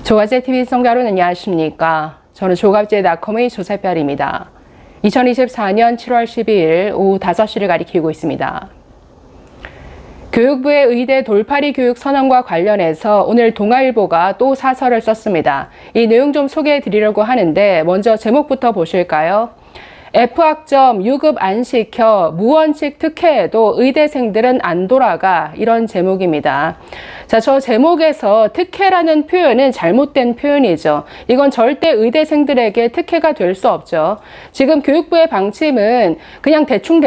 조갑제TV 시청자 여러분 안녕하십니까. 저는 조갑제닷컴의 조세별입니다. 2024년 7월 12일 오후 5시를 가리키고 있습니다. 교육부의 의대 돌파리 교육 선언과 관련해서 오늘 동아일보가 또 사설을 썼습니다. 이 내용 좀 소개해 드리려고 하는데 먼저 제목부터 보실까요? F학점 유급 안 시켜 무원칙 특혜에도 의대생들은 안 돌아가, 이런 제목입니다. 자, 저 제목에서 특혜라는 표현은 잘못된 표현이죠. 이건 절대 의대생들에게 특혜가 될 수 없죠. 지금 교육부의 방침은 그냥 대충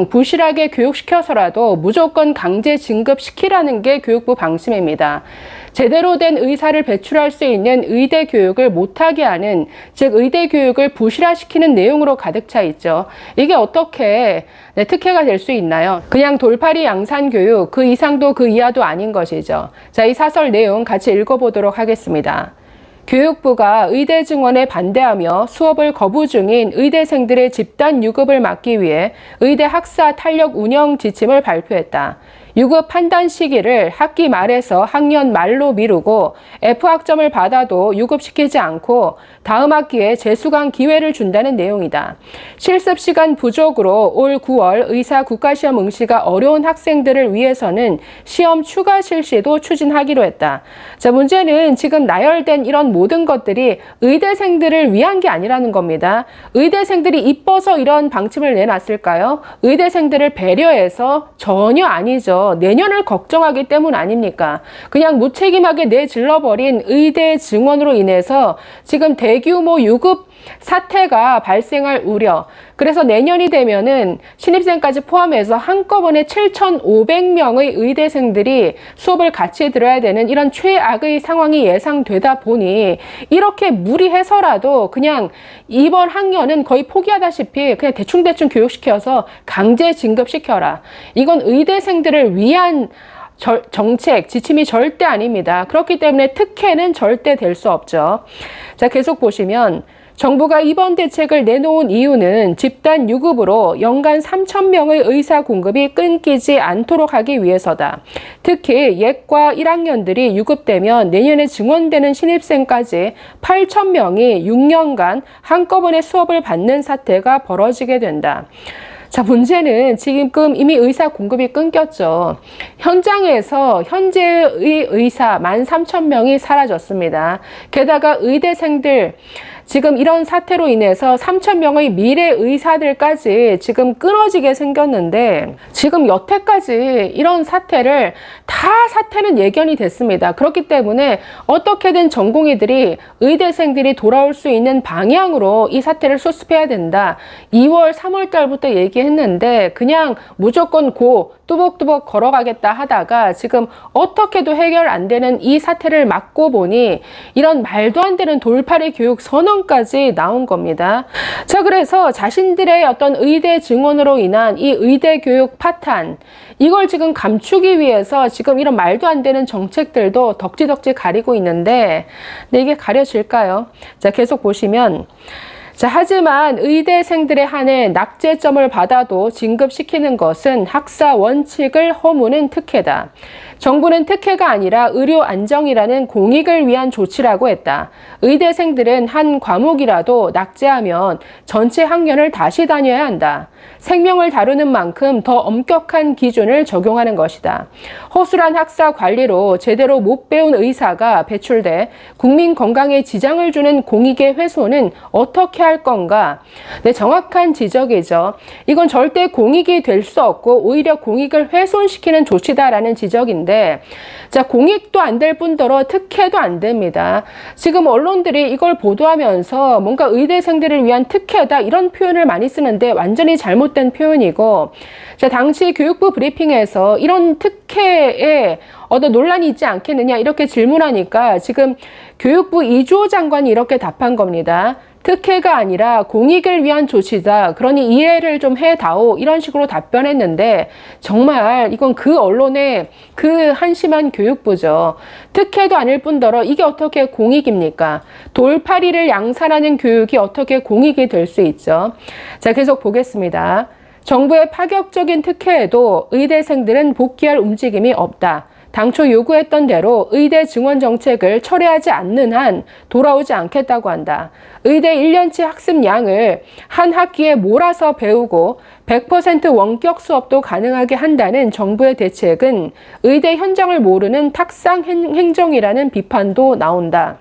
부실하게 교육시켜서라도 무조건 강제 진급시키라는 게 교육부 방침입니다. 제대로 된 의사를 배출할 수 있는 의대 교육을 못하게 하는, 즉 의대 교육을 부실화시키는 내용으로 가득 차 있죠. 이게 어떻게 특혜가 될 수 있나요? 그냥 돌팔이 양산 교육, 그 이상도 그 이하도 아닌 것이죠. 자, 이 사설 내용 같이 읽어보도록 하겠습니다. 교육부가 의대 증원에 반대하며 수업을 거부 중인 의대생들의 집단 유급을 막기 위해 의대 학사 탄력 운영 지침을 발표했다. 유급 판단 시기를 학기 말에서 학년 말로 미루고 F학점을 받아도 유급시키지 않고 다음 학기에 재수강 기회를 준다는 내용이다. 실습 시간 부족으로 올 9월 의사 국가시험 응시가 어려운 학생들을 위해서는 시험 추가 실시도 추진하기로 했다. 자, 문제는 지금 나열된 이런 모든 것들이 의대생들을 위한 게 아니라는 겁니다. 의대생들이 이뻐서 이런 방침을 내놨을까요? 의대생들을 배려해서? 전혀 아니죠. 내년을 걱정하기 때문 아닙니까? 그냥 무책임하게 내질러버린 의대 증원으로 인해서 지금 대규모 유급 사태가 발생할 우려. 그래서 내년이 되면은 신입생까지 포함해서 한꺼번에 7,500명의 의대생들이 수업을 같이 들어야 되는 이런 최악의 상황이 예상되다 보니 이렇게 무리해서라도 그냥 이번 학년은 거의 포기하다시피 그냥 대충 교육시켜서 강제 진급시켜라. 이건 의대생들을 위한 정책, 지침이 절대 아닙니다. 그렇기 때문에 특혜는 절대 될 수 없죠. 자, 계속 보시면 정부가 이번 대책을 내놓은 이유는 집단 유급으로 연간 3,000명의 의사 공급이 끊기지 않도록 하기 위해서다. 특히 예과 1학년들이 유급되면 내년에 증원되는 신입생까지 8,000명이 6년간 한꺼번에 수업을 받는 사태가 벌어지게 된다. 자, 문제는 지금 이미 의사 공급이 끊겼죠. 현장에서 현재의 의사 13,000명이 사라졌습니다. 게다가 의대생들, 지금 이런 사태로 인해서 3,000명의 미래 의사들까지 지금 끊어지게 생겼는데 지금 여태까지 이런 사태는 예견이 됐습니다. 그렇기 때문에 어떻게든 전공의들이 의대생들이 돌아올 수 있는 방향으로 이 사태를 수습해야 된다. 2월, 3월 달부터 얘기했는데 그냥 무조건 뚜벅뚜벅 걸어가겠다 하다가 지금 어떻게도 해결 안 되는 이 사태를 막고 보니 이런 말도 안 되는 돌팔이 교육 선언까지 나온 겁니다. 자, 그래서 자신들의 어떤 의대 증원으로 인한 이 의대 교육 파탄, 이걸 지금 감추기 위해서 지금 이런 말도 안 되는 정책들도 덕지덕지 가리고 있는데, 근데 이게 가려질까요? 자, 계속 보시면, 자, 하지만 의대생들에 한해 낙제점을 받아도 진급시키는 것은 학사 원칙을 허무는 특혜다. 정부는 특혜가 아니라 의료 안정이라는 공익을 위한 조치라고 했다. 의대생들은 한 과목이라도 낙제하면 전체 학년을 다시 다녀야 한다. 생명을 다루는 만큼 더 엄격한 기준을 적용하는 것이다. 허술한 학사 관리로 제대로 못 배운 의사가 배출돼 국민 건강에 지장을 주는 공익의 훼손은 어떻게 할 건가? 네, 정확한 지적이죠. 이건 절대 공익이 될 수 없고 오히려 공익을 훼손시키는 조치다라는 지적인데, 자, 공익도 안 될 뿐더러 특혜도 안 됩니다. 지금 언론들이 이걸 보도하면서 뭔가 의대생들을 위한 특혜다 이런 표현을 많이 쓰는데 완전히 잘못된 표현이고, 자, 당시 교육부 브리핑에서 이런 특혜에 어떤 논란이 있지 않겠느냐 이렇게 질문하니까 지금 교육부 이주호 장관이 이렇게 답한 겁니다. 특혜가 아니라 공익을 위한 조치다. 그러니 이해를 좀 해다오. 이런 식으로 답변했는데 정말 이건 그 언론의 그 한심한 교육부죠. 특혜도 아닐 뿐더러 이게 어떻게 공익입니까? 돌팔이를 양산하는 교육이 어떻게 공익이 될 수 있죠? 자, 계속 보겠습니다. 정부의 파격적인 특혜에도 의대생들은 복귀할 움직임이 없다. 당초 요구했던 대로 의대 증원 정책을 철회하지 않는 한 돌아오지 않겠다고 한다. 의대 1년치 학습량을 한 학기에 몰아서 배우고 100% 원격 수업도 가능하게 한다는 정부의 대책은 의대 현장을 모르는 탁상 행정이라는 비판도 나온다.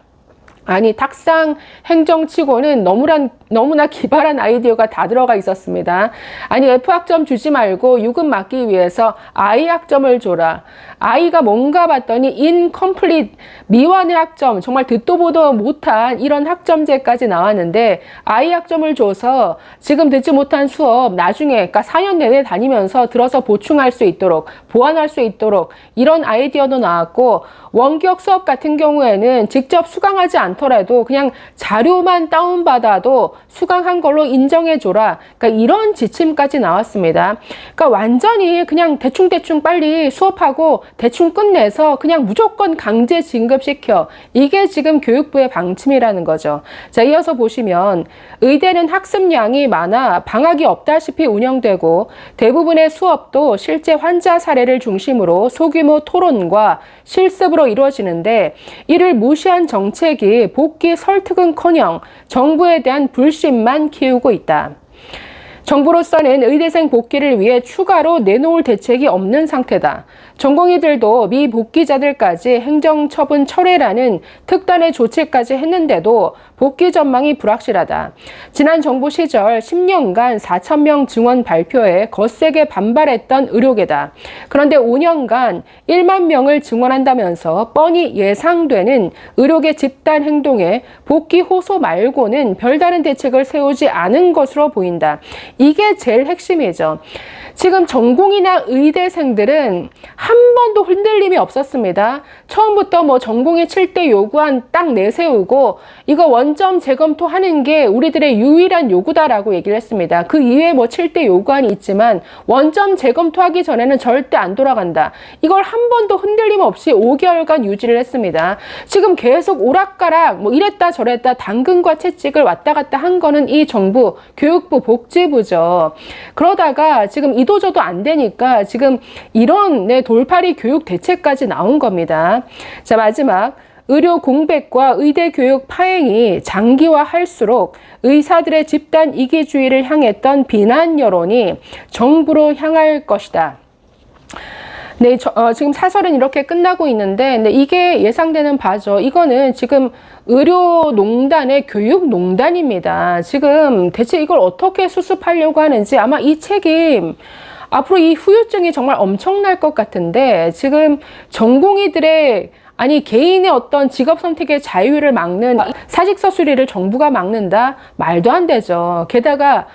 아니, 탁상 행정치고는 너무나 기발한 아이디어가 다 들어가 있었습니다. 아니, F학점 주지 말고 유급 맞기 위해서 I학점을 줘라. I가 뭔가 봤더니 incomplete, 미완의 학점, 정말 듣도 보도 못한 이런 학점제까지 나왔는데 I학점을 줘서 지금 듣지 못한 수업 나중에, 그러니까 4년 내내 다니면서 들어서 보충할 수 있도록, 보완할 수 있도록 이런 아이디어도 나왔고, 원격 수업 같은 경우에는 직접 수강하지 않더라도 그냥 자료만 다운받아도 수강한 걸로 인정해줘라. 그러니까 이런 지침까지 나왔습니다. 그러니까 완전히 그냥 대충대충 빨리 수업하고 대충 끝내서 그냥 무조건 강제 진급시켜. 이게 지금 교육부의 방침이라는 거죠. 자, 이어서 보시면 의대는 학습량이 많아 방학이 없다시피 운영되고 대부분의 수업도 실제 환자 사례를 중심으로 소규모 토론과 실습으로 이루어지는데 이를 무시한 정책이 복귀 설득은커녕 정부에 대한 불신만 키우고 있다. 정부로서는 의대생 복귀를 위해 추가로 내놓을 대책이 없는 상태다. 전공의들도 미복귀자들까지 행정처분 철회라는 특단의 조치까지 했는데도 복귀 전망이 불확실하다. 지난 정부 시절 10년간 4,000명 증원 발표에 거세게 반발했던 의료계다. 그런데 5년간 1만 명을 증원한다면서 뻔히 예상되는 의료계 집단 행동에 복귀 호소 말고는 별다른 대책을 세우지 않은 것으로 보인다. 이게 제일 핵심이죠. 지금 전공이나 의대생들은 한 번도 흔들림이 없었습니다. 처음부터 뭐 전공의 7대 요구안 딱 내세우고 이거 원점 재검토하는 게 우리들의 유일한 요구다라고 얘기를 했습니다. 그 이외에 뭐 7대 요구안이 있지만 원점 재검토하기 전에는 절대 안 돌아간다. 이걸 한 번도 흔들림 없이 5개월간 유지를 했습니다. 지금 계속 오락가락 뭐 이랬다 저랬다 당근과 채찍을 왔다 갔다 한 거는 이 정부 교육부 복지부죠. 그러다가 지금 이도저도 안 되니까 지금 이런 돌팔이 교육 대책까지 나온 겁니다. 자, 마지막 의료 공백과 의대 교육 파행이 장기화할수록 의사들의 집단 이기주의를 향했던 비난 여론이 정부로 향할 것이다. 네, 지금 사설은 이렇게 끝나고 있는데, 이게 예상되는 바죠. 이거는 지금 의료농단의 교육농단입니다. 지금 대체 이걸 어떻게 수습하려고 하는지 아마 이 책임, 앞으로 이 후유증이 정말 엄청날 것 같은데, 지금 전공의들의 아니 개인의 어떤 직업 선택의 자유를 막는 사직서 수리를 정부가 막는다? 말도 안 되죠. 게다가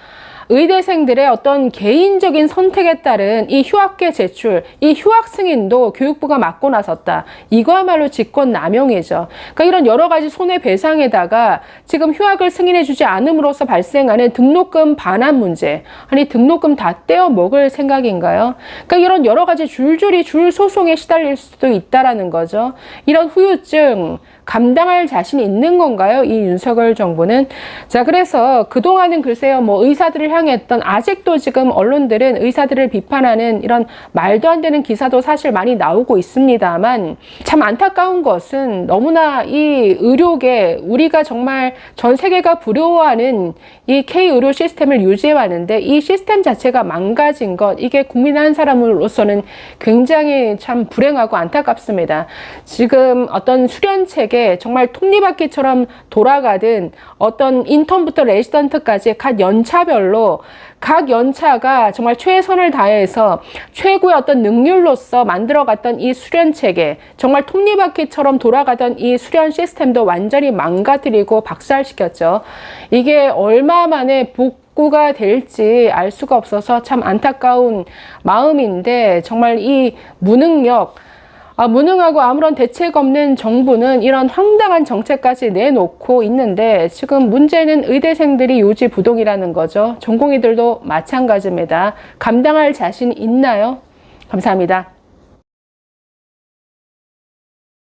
의대생들의 어떤 개인적인 선택에 따른 이 휴학계 제출, 이 휴학 승인도 교육부가 막고 나섰다. 이거야말로 직권남용이죠. 그러니까 이런 여러 가지 손해배상에다가 지금 휴학을 승인해주지 않음으로써 발생하는 등록금 반환 문제. 아니 등록금 다 떼어 먹을 생각인가요? 그러니까 이런 여러 가지 줄줄이 줄 소송에 시달릴 수도 있다라는 거죠. 이런 후유증 감당할 자신이 있는 건가요? 이 윤석열 정부는. 자, 그래서 그동안은 글쎄요, 뭐 의사들을 향했던, 아직도 지금 언론들은 의사들을 비판하는 이런 말도 안 되는 기사도 사실 많이 나오고 있습니다만, 참 안타까운 것은 너무나 이 의료계, 우리가 정말 전 세계가 부러워하는 이 K의료 시스템을 유지해 왔는데 이 시스템 자체가 망가진 것, 이게 국민 한 사람으로서는 굉장히 참 불행하고 안타깝습니다. 지금 어떤 수련체계 정말 톱니바퀴처럼 돌아가든 어떤 인턴부터 레지던트까지 각 연차별로 각 연차가 정말 최선을 다해서 최고의 어떤 능률로서 만들어갔던 이 수련체계, 정말 톱니바퀴처럼 돌아가던 이 수련 시스템도 완전히 망가뜨리고 박살시켰죠. 이게 얼마 만에 복구가 될지 알 수가 없어서 참 안타까운 마음인데, 정말 이 무능하고 아무런 대책 없는 정부는 이런 황당한 정책까지 내놓고 있는데, 지금 문제는 의대생들이 요지부동이라는 거죠. 전공의들도 마찬가지입니다. 감당할 자신 있나요? 감사합니다.